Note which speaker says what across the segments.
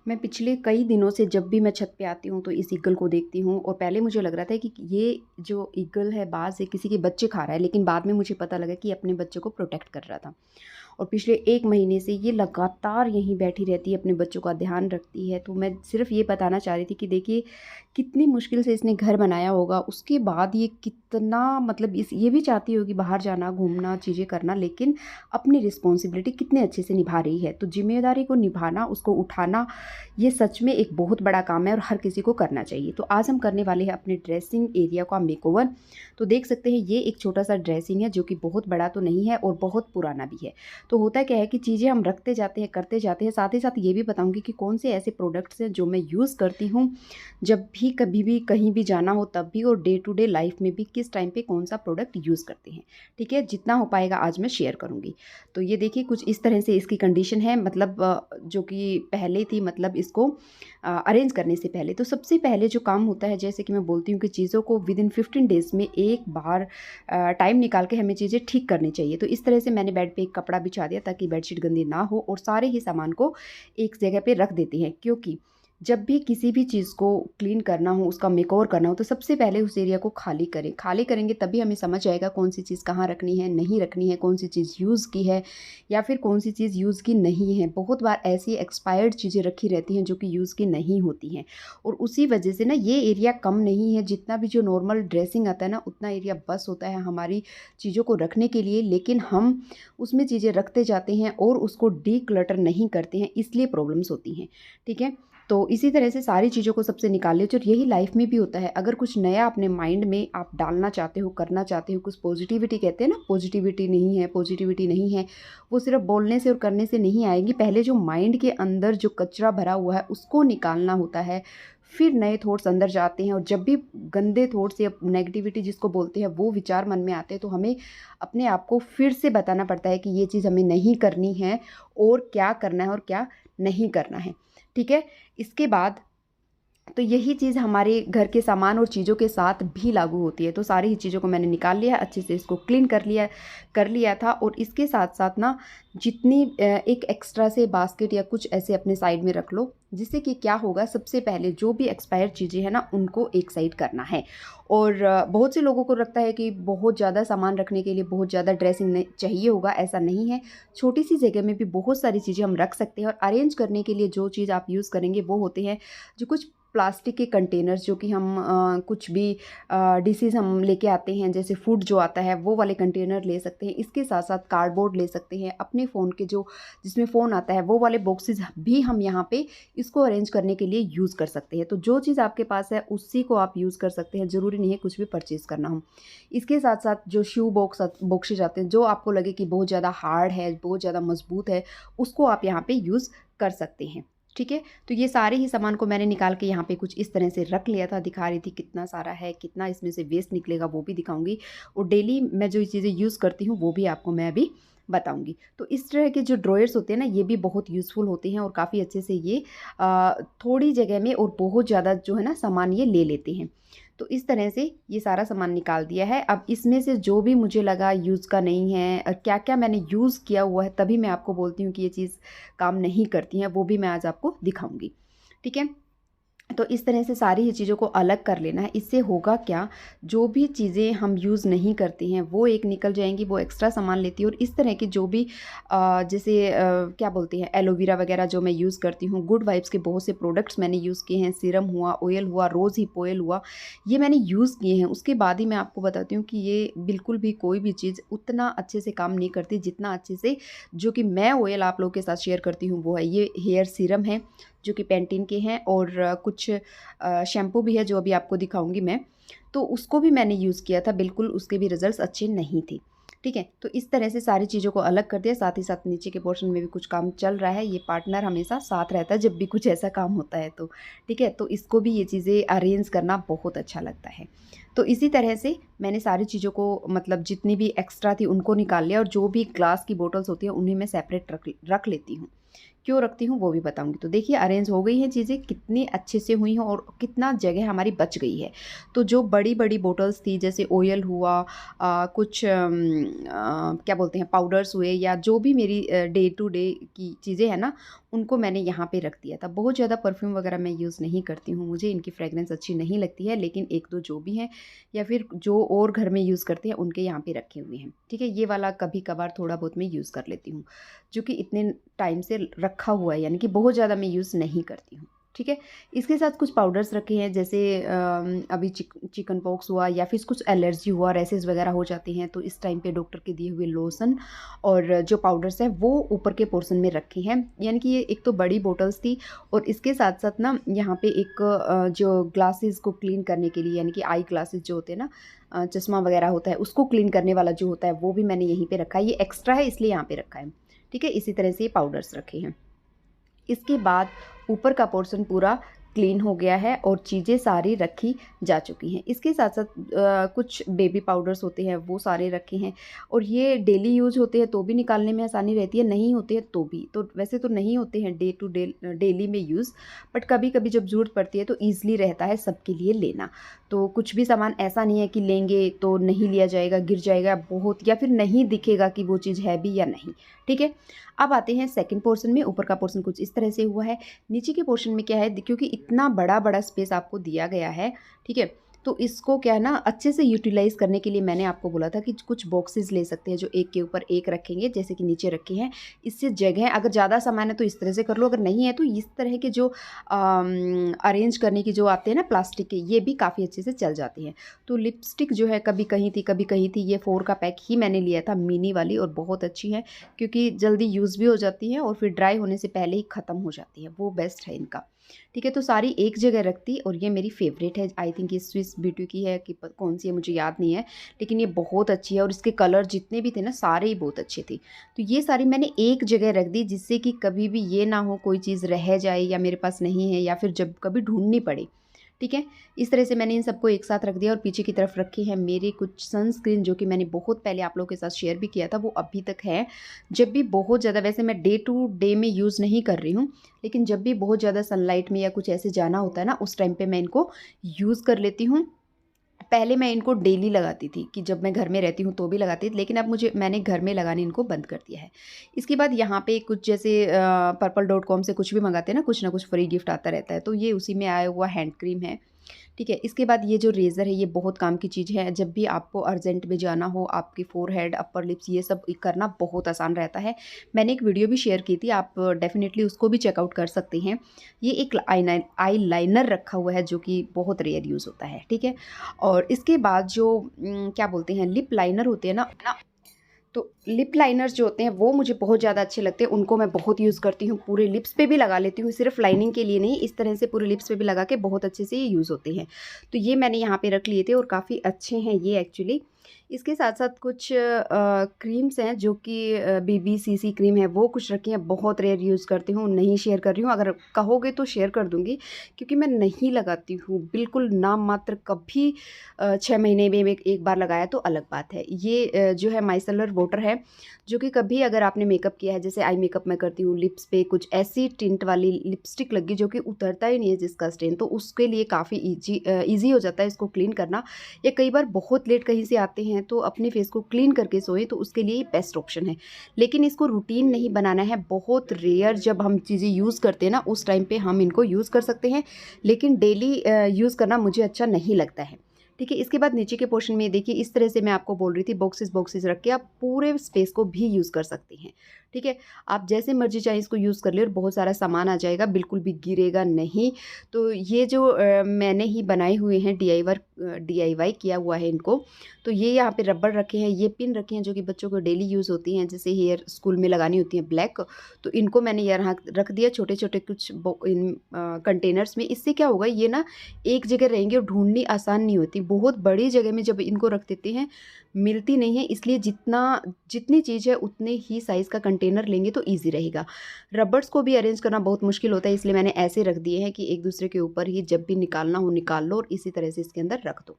Speaker 1: मैं पिछले कई दिनों से जब भी मैं छत पे आती हूँ तो इस ईगल को देखती हूँ और पहले मुझे लग रहा था कि ये जो ईगल है बाज़ है किसी के बच्चे खा रहा है, लेकिन बाद में मुझे पता लगा कि अपने बच्चों को प्रोटेक्ट कर रहा था। और पिछले 1 महीने से ये लगातार यहीं बैठी रहती है, अपने बच्चों का ध्यान रखती है। तो मैं सिर्फ़ ये बताना चाह रही थी कि देखिए कितनी मुश्किल से इसने घर बनाया होगा, उसके बाद ये कितना मतलब इस ये भी चाहती होगी बाहर जाना, घूमना, चीज़ें करना, लेकिन अपनी रिस्पॉन्सिबिलिटी कितने अच्छे से निभा रही है। तो ज़िम्मेदारी को निभाना, उसको उठाना, ये सच में एक बहुत बड़ा काम है और हर किसी को करना चाहिए। तो आज हम करने वाले हैं अपने ड्रेसिंग एरिया का मेकओवर। तो देख सकते हैं ये एक छोटा-सा ड्रेसिंग है जो कि बहुत बड़ा तो नहीं है और बहुत पुराना भी है। तो होता क्या है कि चीज़ें हम रखते जाते हैं, करते जाते हैं। साथ ही साथ ये भी बताऊँगी कि कौन से ऐसे प्रोडक्ट्स हैं जो मैं यूज़ करती हूँ, जब भी कभी भी कहीं भी जाना हो तब भी, और डे टू डे लाइफ़ में भी किस टाइम पे कौन-सा प्रोडक्ट यूज़ करते हैं। ठीक है? जितना हो पाएगा आज मैं शेयर करूँगी। तो ये देखिए कुछ इस तरह से इसकी कंडीशन है, मतलब जो कि पहले थी, मतलब इसको अरेंज करने से पहले। तो सबसे पहले जो काम होता है, जैसे कि मैं बोलती हूँ कि चीज़ों को विदिन 15 डेज़ में एक बार टाइम निकाल के हमें चीज़ें ठीक करनी चाहिए। तो इस तरह से मैंने बेड पे एक कपड़ा बिछा दिया ताकि बेडशीट गंदी ना हो, और सारे ही सामान को एक जगह पे रख देते हैं, क्योंकि जब भी किसी भी चीज़ को क्लीन करना हो, उसका मेकओवर करना हो, तो सबसे पहले उस एरिया को खाली करें। खाली करेंगे तभी हमें समझ आएगा कौन सी चीज़ कहाँ रखनी है, नहीं रखनी है, कौन सी चीज़ यूज़ की है या फिर कौन सी चीज़ यूज़ की नहीं है। बहुत बार ऐसी एक्सपायर्ड चीज़ें रखी रहती हैं जो कि यूज़ की नहीं होती हैं, और उसी वजह से ना ये एरिया कम नहीं है। जितना भी जो नॉर्मल ड्रेसिंग आता है ना, उतना एरिया बस होता है हमारी चीज़ों को रखने के लिए, लेकिन हम उसमें चीज़ें रखते जाते हैं और उसको डीक्लटर नहीं करते हैं, इसलिए प्रॉब्लम्स होती हैं। ठीक है? तो इसी तरह से सारी चीज़ों को सबसे निकाल लीजिए, और यही लाइफ में भी होता है। अगर कुछ नया अपने माइंड में आप डालना चाहते हो, करना चाहते हो, कुछ पॉजिटिविटी कहते हैं ना, पॉजिटिविटी नहीं है, पॉजिटिविटी नहीं है, वो सिर्फ बोलने से और करने से नहीं आएगी। पहले जो माइंड के अंदर जो कचरा भरा हुआ है उसको निकालना होता है, फिर नए थॉट्स अंदर जाते हैं। और जब भी गंदे थॉट्स या नेगेटिविटी जिसको बोलते हैं वो विचार मन में आते हैं, तो हमें अपने आप को फिर से बताना पड़ता है कि ये चीज़ हमें नहीं करनी है, और क्या करना है और क्या नहीं करना है। ठीक है? इसके बाद तो यही चीज़ हमारे घर के सामान और चीज़ों के साथ भी लागू होती है। तो सारी ही चीज़ों को मैंने निकाल लिया, अच्छे से इसको क्लीन कर लिया था। और इसके साथ-साथ ना जितनी एक एक्स्ट्रा से बास्केट या कुछ ऐसे अपने साइड में रख लो, जिससे कि क्या होगा, सबसे पहले जो भी एक्सपायर्ड चीज़ें हैं ना, उनको एक साइड करना है। और बहुत से लोगों को लगता है कि बहुत ज़्यादा सामान रखने के लिए बहुत ज़्यादा ड्रेसिंग नहीं चाहिए होगा, ऐसा नहीं है। छोटी-सी जगह में भी बहुत सारी चीज़ें हम रख सकते हैं। और अरेंज करने के लिए जो चीज़ आप यूज़ करेंगे वो होते हैं जो कुछ प्लास्टिक के कंटेनर्स, जो कि हम कुछ भी डिशेज़ हम लेके आते हैं, जैसे फूड जो आता है वो वाले कंटेनर ले सकते हैं। इसके साथ-साथ कार्डबोर्ड ले सकते हैं। अपने फ़ोन के जो जिसमें फ़ोन आता है वो वाले बॉक्सेस भी हम यहाँ पे इसको अरेंज करने के लिए यूज़ कर सकते हैं। तो जो चीज़ आपके पास है उसी को आप यूज़ कर सकते हैं, ज़रूरी नहीं है कुछ भी परचेज़ करना हो। इसके साथ-साथ जो शू बॉक्सेस आते हैं, जो आपको लगे कि बहुत ज़्यादा हार्ड है, बहुत ज़्यादा मज़बूत है, उसको आप यहाँ पे यूज़ कर सकते हैं। ठीक है? तो ये सारे ही सामान को मैंने निकाल के यहाँ पे कुछ इस तरह से रख लिया था। दिखा रही थी कितना सारा है, कितना इसमें से वेस्ट निकलेगा वो भी दिखाऊँगी, और डेली मैं जो चीज़ें यूज़ करती हूँ वो भी आपको मैं अभी बताऊँगी। तो इस तरह के जो ड्रॉयर्स होते हैं ना, ये भी बहुत यूज़फुल होते हैं, और काफ़ी अच्छे से ये थोड़ी जगह में और बहुत ज़्यादा जो है ना सामान ये ले लेते हैं। तो इस तरह से ये सारा सामान निकाल दिया है। अब इसमें से जो भी मुझे लगा यूज़ का नहीं है, और क्या-क्या मैंने यूज़ किया हुआ है, तभी मैं आपको बोलती हूँ कि ये चीज़ काम नहीं करती हैं, वो भी मैं आज आपको दिखाऊँगी। ठीक है? तो इस तरह से सारी ही चीज़ों को अलग कर लेना है। इससे होगा क्या, जो भी चीज़ें हम यूज़ नहीं करते हैं वो एक निकल जाएँगी, वो एक्स्ट्रा सामान लेती है। और इस तरह की जो भी जैसे क्या बोलते हैं, एलोवेरा वगैरह जो मैं यूज़ करती हूँ, गुड वाइब्स के बहुत से प्रोडक्ट्स मैंने यूज़ किए हैं, सीरम हुआ, ऑयल हुआ, रोज़ हिप ऑयल हुआ, ये मैंने यूज़ किए हैं। उसके बाद ही मैं आपको बताती हूँ कि ये बिल्कुल भी कोई भी चीज़ उतना अच्छे से काम नहीं करती जितना अच्छे से जो कि मैं ऑयल आप लोगों के साथ शेयर करती हूँ वो है। ये हेयर सीरम है जो कि पैंटीन के हैं, और कुछ शैम्पू भी है जो अभी आपको दिखाऊँगी मैं। तो उसको भी मैंने यूज़ किया था, बिल्कुल उसके भी रिज़ल्ट्स अच्छे नहीं थे। ठीक है? तो इस तरह से सारी चीज़ों को अलग कर दिया, साथ ही साथ नीचे के पोर्शन में भी कुछ काम चल रहा है। ये पार्टनर हमेशा साथ रहता है जब भी कुछ ऐसा काम होता है तो। ठीक है? तो इसको भी ये चीज़ें अरेंज करना बहुत अच्छा लगता है। तो इसी तरह से मैंने सारी चीज़ों को, मतलब जितनी भी एक्स्ट्रा थी उनको निकाल लिया, और जो भी ग्लास की बॉटल्स होती हैं उन्हें मैं सेपरेट रख लेती हूँ। क्यों रखती हूँ वो भी बताऊँगी। तो देखिए अरेंज हो गई हैं चीज़ें, कितनी अच्छे से हुई हैं और कितना जगह हमारी बच गई है। तो जो बड़ी-बड़ी बॉटल्स थी, जैसे ऑयल हुआ, कुछ क्या बोलते हैं, पाउडर्स हुए, या जो भी मेरी डे टू डे की चीज़ें हैं ना, उनको मैंने यहाँ पे रख दिया था। बहुत ज़्यादा परफ्यूम वगैरह मैं यूज़ नहीं करती हूँ, मुझे इनकी फ्रेगरेंस अच्छी नहीं लगती है, लेकिन 1-2 जो भी हैं या फिर जो और घर में यूज़ करते हैं उनके यहाँ पे रखे हुए हैं। ठीक है, ये वाला कभी-कभार थोड़ा बहुत मैं यूज़ कर लेती हूँ, जो कि इतने टाइम से रखा हुआ है, यानी कि बहुत ज़्यादा मैं यूज़ नहीं करती हूँ। ठीक है, इसके साथ कुछ पाउडर्स रखे हैं, जैसे अभी चिकन पॉक्स हुआ या फिर कुछ एलर्जी हुआ, रैसेस वगैरह हो जाते हैं, तो इस टाइम पे डॉक्टर के दिए हुए लोशन और जो पाउडर्स हैं वो ऊपर के पोर्शन में रखे हैं। यानी कि ये एक तो बड़ी बॉटल्स थी और इसके साथ साथ ना यहाँ पे एक जो ग्लासेस को क्लीन करने के लिए, यानी कि आई ग्लासेस जो होते हैं ना, चश्मा वगैरह होता है उसको क्लीन करने वाला जो होता है, वो भी मैंने यहीं पे रखा है। ये एक्स्ट्रा है इसलिए यहाँ पे रखा है। ठीक है, इसी तरह से ये पाउडर्स रखे हैं। इसके बाद ऊपर का पोर्शन पूरा क्लीन हो गया है और चीज़ें सारी रखी जा चुकी हैं। इसके साथ साथ कुछ बेबी पाउडर्स होते हैं वो सारे रखे हैं, और ये डेली यूज़ होते हैं तो भी निकालने में आसानी रहती है, नहीं होते हैं तो भी। तो वैसे तो नहीं होते हैं डे टू डे डेली में यूज़, बट कभी कभी जब ज़रूरत पड़ती है तो ईज़िली रहता है सबके लिए लेना। तो कुछ भी सामान ऐसा नहीं है कि लेंगे तो नहीं लिया जाएगा, गिर जाएगा बहुत, या फिर नहीं दिखेगा कि वो चीज़ है भी या नहीं। ठीक है, अब आते हैं सेकंड पोर्शन में। ऊपर का पोर्शन कुछ इस तरह से हुआ है। नीचे के पोर्शन में क्या है, क्योंकि इतना बड़ा बड़ा स्पेस आपको दिया गया है, ठीक है, तो इसको क्या है ना, अच्छे से यूटिलाइज़ करने के लिए मैंने आपको बोला था कि कुछ बॉक्सेस ले सकते हैं जो एक के ऊपर एक रखेंगे, जैसे कि नीचे रखे हैं। इससे जगह, अगर ज़्यादा सामान है तो इस तरह से कर लो, अगर नहीं है तो इस तरह के जो अरेंज करने की जो आते हैं ना प्लास्टिक के, ये भी काफ़ी अच्छे से चल जाते हैं। तो लिपस्टिक जो है कभी कहीं थी कभी कहीं थी, ये 4 का पैक ही मैंने लिया था, मिनी वाली, और बहुत अच्छी है क्योंकि जल्दी यूज़ भी हो जाती है और फिर ड्राई होने से पहले ही ख़त्म हो जाती है, वो बेस्ट है इनका। ठीक है, तो सारी एक जगह रखती, और ये मेरी फेवरेट है। आई थिंक ये स्विस ब्यूटी की है कि कौन सी है मुझे याद नहीं है, लेकिन ये बहुत अच्छी है और इसके कलर जितने भी थे ना सारे ही बहुत अच्छे थे। तो ये सारी मैंने एक जगह रख दी, जिससे कि कभी भी ये ना हो कोई चीज़ रह जाए या मेरे पास नहीं है या फिर जब कभी ढूंढनी पड़े। ठीक है, इस तरह से मैंने इन सबको एक साथ रख दिया। और पीछे की तरफ रखे हैं मेरे कुछ सनस्क्रीन, जो कि मैंने बहुत पहले आप लोगों के साथ शेयर भी किया था, वो अभी तक है। जब भी बहुत ज़्यादा, वैसे मैं डे टू डे में यूज़ नहीं कर रही हूँ, लेकिन जब भी बहुत ज़्यादा सनलाइट में या कुछ ऐसे जाना होता है ना, उस टाइम पे मैं इनको यूज़ कर लेती हूँ। पहले मैं इनको डेली लगाती थी, कि जब मैं घर में रहती हूँ तो भी लगाती थी, लेकिन अब मैंने घर में लगाने इनको बंद कर दिया है। इसके बाद यहाँ पे कुछ जैसे purple.com से कुछ भी मंगाते हैं ना, कुछ ना कुछ फ्री गिफ्ट आता रहता है, तो ये उसी में आया हुआ हैंड क्रीम है। ठीक है, इसके बाद ये जो रेज़र है ये बहुत काम की चीज़ है। जब भी आपको अर्जेंट में जाना हो, आपकी फोरहेड, अपर लिप्स, ये सब करना बहुत आसान रहता है। मैंने एक वीडियो भी शेयर की थी, आप डेफिनेटली उसको भी चेकआउट कर सकते हैं। ये एक आई लाइनर रखा हुआ है जो कि बहुत रेयर यूज़ होता है। ठीक है, और इसके बाद जो क्या बोलते हैं, लिप लाइनर होते हैं ना, तो लिप लाइनर्स जो होते हैं वो मुझे बहुत ज़्यादा अच्छे लगते हैं, उनको मैं बहुत यूज़ करती हूँ, पूरे लिप्स पे भी लगा लेती हूँ, सिर्फ लाइनिंग के लिए नहीं, इस तरह से पूरे लिप्स पे भी लगा के बहुत अच्छे से ये यूज़ होते हैं। तो ये मैंने यहाँ पे रख लिए थे और काफ़ी अच्छे हैं ये एक्चुअली। इसके साथ साथ कुछ क्रीम्स हैं जो कि BBCC क्रीम है, वो कुछ रखी हैं, बहुत रेयर यूज़ करती हूँ, नहीं शेयर कर रही हूँ। अगर कहोगे तो शेयर कर दूँगी, क्योंकि मैं नहीं लगाती हूँ बिल्कुल, नाम मात्र, कभी 6 महीने में एक बार लगाया तो अलग बात है। ये जो है माइसेलर वाटर है, जो कि कभी अगर आपने मेकअप किया है, जैसे आई मेकअप मैं करती हूँ, लिप्स पे कुछ ऐसी टिंट वाली लिपस्टिक लगी जो कि उतरता ही नहीं है जिसका स्टेन, तो उसके लिए काफ़ी ईजी हो जाता है इसको क्लीन करना। या कई बार बहुत लेट कहीं से आते हैं तो अपने फेस को क्लीन करके सोएं, तो उसके लिए बेस्ट ऑप्शन है। लेकिन इसको रूटीन नहीं बनाना है, बहुत रेयर जब हम चीज़ें यूज़ करते हैं ना, उस टाइम पे हम इनको यूज़ कर सकते हैं, लेकिन डेली यूज़ करना मुझे अच्छा नहीं लगता है। ठीक है, इसके बाद नीचे के पोर्शन में देखिए, इस तरह से मैं आपको बोल रही थी, बॉक्सेस रख के आप पूरे स्पेस को भी यूज़ कर सकते हैं। ठीक है, आप जैसे मर्जी चाहे इसको यूज़ कर ले और बहुत सारा सामान आ जाएगा, बिल्कुल भी गिरेगा नहीं। तो ये जो मैंने ही बनाए हुए हैं, DIY किया हुआ है इनको। तो ये यहाँ पे रबड़ रखे हैं, ये पिन रखे हैं जो कि बच्चों को डेली यूज़ होती हैं, जैसे हेयर स्कूल में लगानी होती हैं ब्लैक, तो इनको मैंने यहाँ रख दिया छोटे छोटे कुछ इन कंटेनर्स में। इससे क्या होगा, ये ना एक जगह रहेंगे और ढूंढनी आसान नहीं होती। बहुत बड़ी जगह में जब इनको रख देते हैं मिलती नहीं है, इसलिए जितनी चीज़ है उतने ही साइज़ का कंटेनर लेंगे तो ईजी रहेगा। रबर्स को भी अरेंज करना बहुत मुश्किल होता है, इसलिए मैंने ऐसे रख दिए हैं कि एक दूसरे के ऊपर ही जब भी निकालना हो निकाल लो और इसी तरह से इसके अंदर रख दो।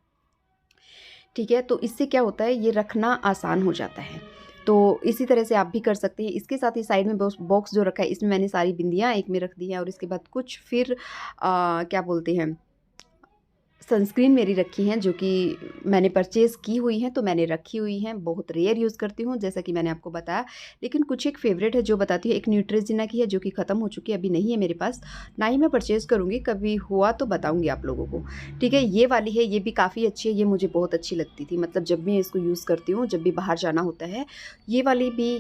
Speaker 1: ठीक है, तो इससे क्या होता है, ये रखना आसान हो जाता है। तो इसी तरह से आप भी कर सकते हैं। इसके साथ ही साइड में बॉक्स जो रखा है, इसमें मैंने सारी बिंदियाँ एक में रख दी हैं, और इसके बाद कुछ फिर क्या बोलते हैं, सनस्क्रीन मेरी रखी हैं जो कि मैंने परचेज़ की हुई हैं, तो मैंने रखी हुई हैं। बहुत रेयर यूज़ करती हूँ जैसा कि मैंने आपको बताया। लेकिन कुछ एक फ़ेवरेट है जो बताती हूँ। एक न्यूट्रेजिना की है जो कि ख़त्म हो चुकी है, अभी नहीं है मेरे पास। ना ही मैं परचेज़ करूँगी, कभी हुआ तो बताऊँगी आप लोगों को। ठीक है, ये वाली है, ये भी काफ़ी अच्छी है, ये मुझे बहुत अच्छी लगती थी। मतलब जब भी इसको यूज़ करती हूँ, जब भी बाहर जाना होता है, ये वाली भी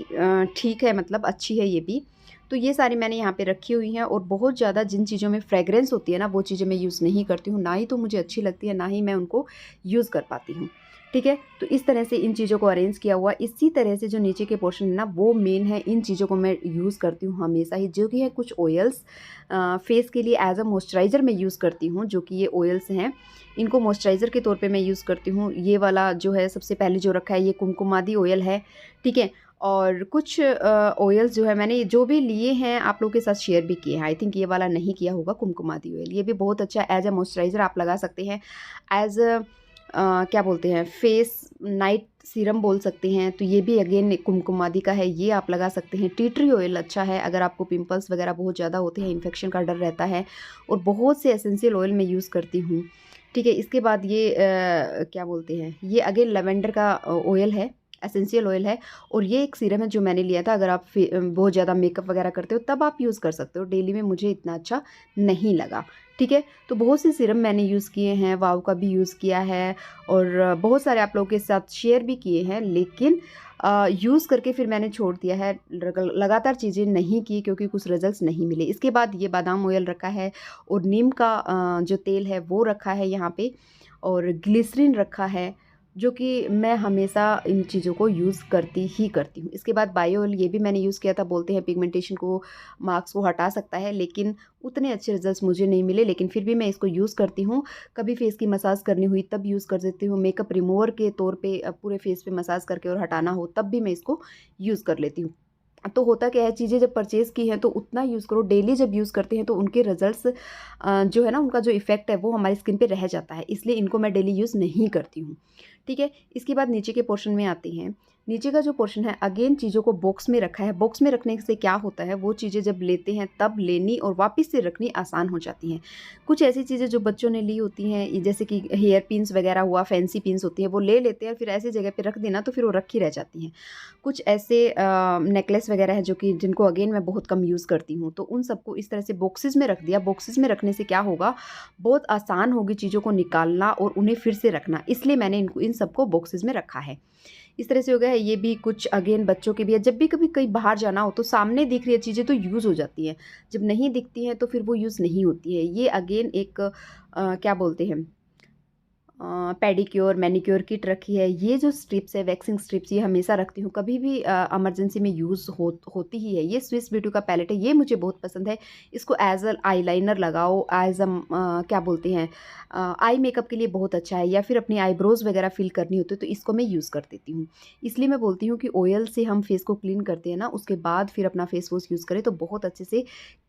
Speaker 1: ठीक है, मतलब अच्छी है ये भी। तो ये सारी मैंने यहाँ पे रखी हुई हैं और बहुत ज़्यादा जिन चीज़ों में फ्रेग्रेंस होती है ना, वो चीज़ें मैं यूज़ नहीं करती हूँ, ना ही तो मुझे अच्छी लगती है, ना ही मैं उनको यूज़ कर पाती हूँ। ठीक है? तो इस तरह से इन चीज़ों को अरेंज किया हुआ, इसी तरह से जो नीचे के पोर्शन है ना, वो मेन है। इन चीज़ों को मैं यूज़ करती हूँ हमेशा ही, जो कि है कुछ ऑयल्स फेस के लिए एज़ अ मॉइस्चराइज़र मैं यूज़ करती हूँ, जो कि ये ऑयल्स हैं। इनको मॉइस्चराइज़र के तौर पे मैं यूज़ करती हूँ। ये वाला जो है सबसे पहले जो रखा है, ये कुमकुमादी ऑयल है, ठीक है? और कुछ ऑयल्स जो है मैंने जो भी लिए हैं आप लोगों के साथ शेयर भी किए हैं। आई थिंक ये वाला नहीं किया होगा कुमकुमादी ऑयल। ये भी बहुत अच्छा एज़ अ मॉइस्चराइज़र आप लगा सकते हैं। एज़ क्या बोलते हैं, फेस नाइट सीरम बोल सकते हैं। तो ये भी अगेन कुमकुमादी का है, ये आप लगा सकते हैं। टी ट्री ऑयल अच्छा है अगर आपको पिंपल्स वगैरह बहुत ज़्यादा होते हैं, इन्फेक्शन का डर रहता है। और बहुत से एसेंशियल ऑयल मैं यूज़ करती हूँ। ठीक है, इसके बाद ये क्या बोलते हैं, ये अगेन लैवेंडर का ऑयल है, एसेंशियल ऑयल है। और ये एक सीरम है जो मैंने लिया था। अगर आप बहुत ज़्यादा मेकअप वगैरह करते हो तब आप यूज़ कर सकते हो, डेली में मुझे इतना अच्छा नहीं लगा। ठीक है, तो बहुत से सीरम मैंने यूज़ किए हैं, वाव का भी यूज़ किया है और बहुत सारे आप लोगों के साथ शेयर भी किए हैं। लेकिन यूज़ करके फिर मैंने छोड़ दिया है, लगातार चीज़ें नहीं की क्योंकि कुछ रिजल्ट्स नहीं मिले। इसके बाद ये बादाम ऑयल रखा है और नीम का जो तेल है वो रखा है यहाँ पे, और ग्लिसरीन रखा है, जो कि मैं हमेशा इन चीज़ों को यूज़ करती ही करती हूँ। इसके बाद बायो ऑयल, ये भी मैंने यूज़ किया था। बोलते हैं पिगमेंटेशन को, मार्क्स को हटा सकता है, लेकिन उतने अच्छे रिजल्ट्स मुझे नहीं मिले। लेकिन फिर भी मैं इसको यूज़ करती हूँ। कभी फेस की मसाज करनी हुई तब यूज़ कर देती हूँ। मेकअप रिमूवर के तौर पे पूरे फेस पे मसाज करके और हटाना हो तब भी मैं इसको यूज़ कर लेती हूँ। तो होता क्या है, चीज़ें जब परचेज़ की हैं तो उतना यूज़ करो, डेली जब यूज़ करते हैं तो उनके रिजल्ट्स जो है ना, उनका जो इफ़ेक्ट है वो हमारी स्किन पे रह जाता है, इसलिए इनको मैं डेली यूज़ नहीं करती हूँ। ठीक है, इसके बाद नीचे के पोर्शन में आते हैं। नीचे का जो पोर्शन है, अगेन चीज़ों को बॉक्स में रखा है। बॉक्स में रखने से क्या होता है, वो चीज़ें जब लेते हैं तब लेनी और वापस से रखनी आसान हो जाती हैं। कुछ ऐसी चीज़ें जो बच्चों ने ली होती हैं, जैसे कि हेयर पिन्स वगैरह हुआ, फैंसी पिन्स होती हैं, वो ले लेते हैं, फिर ऐसी जगह पे रख देना तो फिर वो रखी रह जाती हैं। कुछ ऐसे नेकलेस वगैरह है जो कि जिनको अगेन मैं बहुत कम यूज़ करती हूँ, तो उन सबको इस तरह से बॉक्सेस में रख दिया। बॉक्सेस में रखने से क्या होगा, बहुत आसान होगी चीज़ों को निकालना और उन्हें फिर से रखना, इसलिए मैंने इनको इन सबको बॉक्सेस में रखा है। इस तरह से हो गया है। ये भी कुछ अगेन बच्चों के भी है, जब भी कभी कहीं बाहर जाना हो तो सामने दिख रही है चीज़ें तो यूज़ हो जाती हैं, जब नहीं दिखती हैं तो फिर वो यूज़ नहीं होती है। ये अगेन एक क्या बोलते हैं, पेडिक्योर मैनिक्योर किट रखी है। ये जो स्ट्रिप्स है, वैक्सिंग स्ट्रिप्स, ये हमेशा रखती हूँ, कभी भी इमरजेंसी में यूज़ होती ही है। ये स्विस ब्यूटी का पैलेट है, ये मुझे बहुत पसंद है। इसको एज अ आईलाइनर लगाओ, एज अ क्या बोलते हैं, आई मेकअप के लिए बहुत अच्छा है, या फिर अपनी आईब्रोज वगैरह फिल करनी होती है तो इसको मैं यूज़ कर देती हूँ। इसलिए मैं बोलती हूँ कि ऑयल से हम फेस को क्लीन करते हैं ना, उसके बाद फिर अपना फेस वॉश यूज़ करें तो बहुत अच्छे से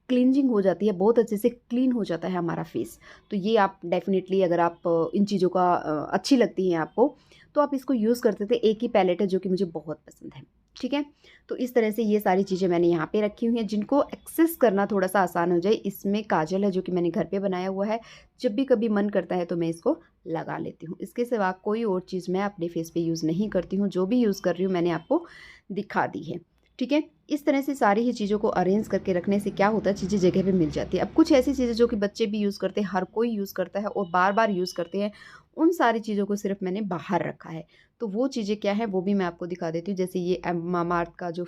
Speaker 1: क्लींजिंग हो जाती है, बहुत अच्छे से क्लीन हो जाता है हमारा फेस। तो ये आप डेफ़िनेटली, अगर आप इन चीज़ों का अच्छी लगती हैं आपको, तो आप इसको यूज़ करते थे। एक ही पैलेट है जो कि मुझे बहुत पसंद है। ठीक है? तो इस तरह से ये सारी चीज़ें मैंने यहाँ पे रखी हुई हैं, जिनको एक्सेस करना थोड़ा-सा आसान हो जाए। इसमें काजल है जो कि मैंने घर पे बनाया हुआ है। जब भी कभी मन करता है तो मैं इसको लगा लेती हूँ। इसके सिवा कोई और चीज़ मैं अपने फेस पे यूज़ नहीं करती हूँ। जो भी यूज़ कर रही हूँ मैंने आपको दिखा दी है। ठीक है? इस तरह से सारी ही चीज़ों को अरेंज करके रखने से क्या होता है, चीज़ें जगह पे मिल जाती है। अब कुछ ऐसी चीज़ें जो कि बच्चे भी यूज़ करते हैं, हर कोई यूज़ करता है और बार-बार यूज़ करते हैं, उन सारी चीज़ों को सिर्फ़ मैंने बाहर रखा है। तो वो चीज़ें क्या हैं, वो भी मैं आपको दिखा देती हूँ। जैसे ये मामाअर्थ का जो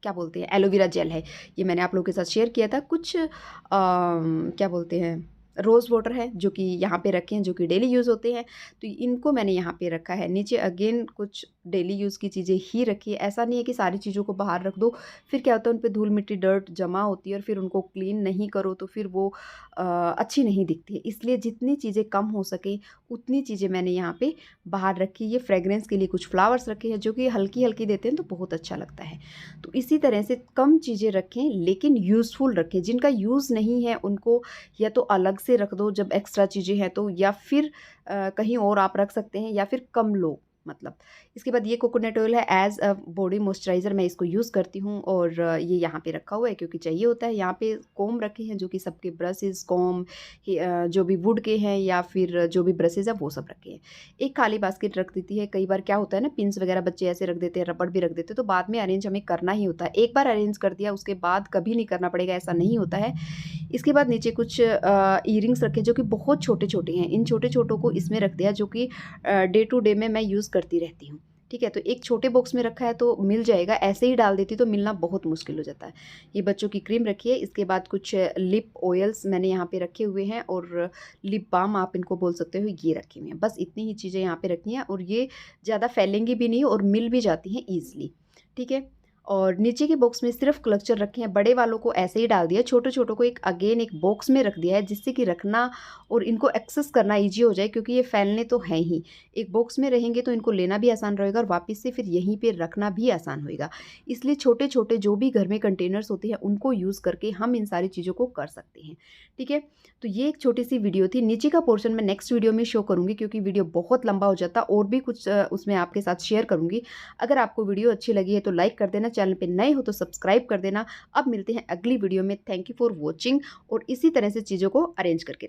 Speaker 1: क्या बोलते हैं, एलोवेरा जेल है, ये मैंने आप लोगों के साथ शेयर किया था। कुछ क्या बोलते हैं, रोज़ वाटर है जो कि यहाँ पे रखे हैं, जो कि डेली यूज़ होते हैं, तो इनको मैंने यहाँ पे रखा है। नीचे अगेन कुछ डेली यूज़ की चीज़ें ही रखी है। ऐसा नहीं है कि सारी चीज़ों को बाहर रख दो, फिर क्या होता है, उन पे धूल मिट्टी डर्ट जमा होती है और फिर उनको क्लीन नहीं करो तो फिर वो अच्छी नहीं दिखती है। इसलिए जितनी चीज़ें कम हो सके उतनी चीज़ें मैंने यहाँ पे बाहर रखी। ये फ्रेगरेंस के लिए कुछ फ्लावर्स रखे हैं जो कि हल्की-हल्की देते हैं तो बहुत अच्छा लगता है। तो इसी तरह से कम चीज़ें रखें लेकिन यूज़फुल रखें। जिनका यूज़ नहीं है उनको या तो अलग से रख दो जब एक्स्ट्रा चीज़ें हैं तो, या फिर कहीं और आप रख सकते हैं, या फिर कम लो। मतलब। इसके बाद ये कोकोनट ऑयल है एज़ अ बॉडी मॉइस्चराइज़र, मैं इसको यूज़ करती हूँ और ये यहाँ पे रखा हुआ है क्योंकि चाहिए होता है। यहाँ पे कोम्ब रखे हैं जो कि सबके ब्रशेज़, कोम्ब जो भी वुड के हैं या फिर जो भी ब्रशेज़ हैं वो सब रखे हैं। एक खाली बास्केट रख देती है। कई बार क्या होता है ना, पिन्स वगैरह बच्चे ऐसे रख देते हैं, रबड़ भी रख देते हैं, तो बाद में अरेंज हमें करना ही होता है। एक बार अरेंज कर दिया उसके बाद कभी नहीं करना पड़ेगा, ऐसा नहीं होता है। इसके बाद नीचे कुछ इयररिंग्स रखे जो कि बहुत छोटे-छोटे हैं। इन छोटे-छोटों को इसमें रख दिया जो कि डे टू डे में मैं यूज़ करती रहती हूँ। ठीक है? तो एक छोटे बॉक्स में रखा है तो मिल जाएगा, ऐसे ही डाल देती तो मिलना बहुत मुश्किल हो जाता है। ये बच्चों की क्रीम रखी है, इसके बाद कुछ लिप ऑयल्स मैंने यहाँ पे रखे हुए हैं और लिप बाम आप इनको बोल सकते हो, ये रखे हुए हैं। बस इतनी ही चीज़ें यहाँ पे रखी हैं और ये ज़्यादा फैलेंगी भी नहीं और मिल भी जाती हैं ईज़िली। ठीक है? और नीचे के बॉक्स में सिर्फ़ क्लचर रखे हैं, बड़े वालों को ऐसे ही डाल दिया, छोटे-छोटों को एक अगेन एक बॉक्स में रख दिया है जिससे कि रखना और इनको एक्सेस करना ईज़ी हो जाए क्योंकि ये फैलने तो हैं ही। एक बॉक्स में रहेंगे तो इनको लेना भी आसान रहेगा और वापस से फिर यहीं पे रखना भी आसान होएगा। इसलिए छोटे-छोटे जो भी घर में कंटेनर्स होते हैं उनको यूज़ करके हम इन सारी चीज़ों को कर सकते हैं। ठीक है? तो ये एक छोटी-सी वीडियो थी। नीचे का पोर्शन मैं नेक्स्ट वीडियो में शो करूँगी क्योंकि वीडियो बहुत लंबा हो जाता और भी कुछ उसमें आपके साथ शेयर करूँगी। अगर आपको वीडियो अच्छी लगी है तो लाइक कर देना, चैनल पे नए हो तो सब्सक्राइब कर देना। अब मिलते हैं अगली वीडियो में। थैंक यू फॉर वॉचिंग और इसी तरह से चीज़ों को अरेंज करके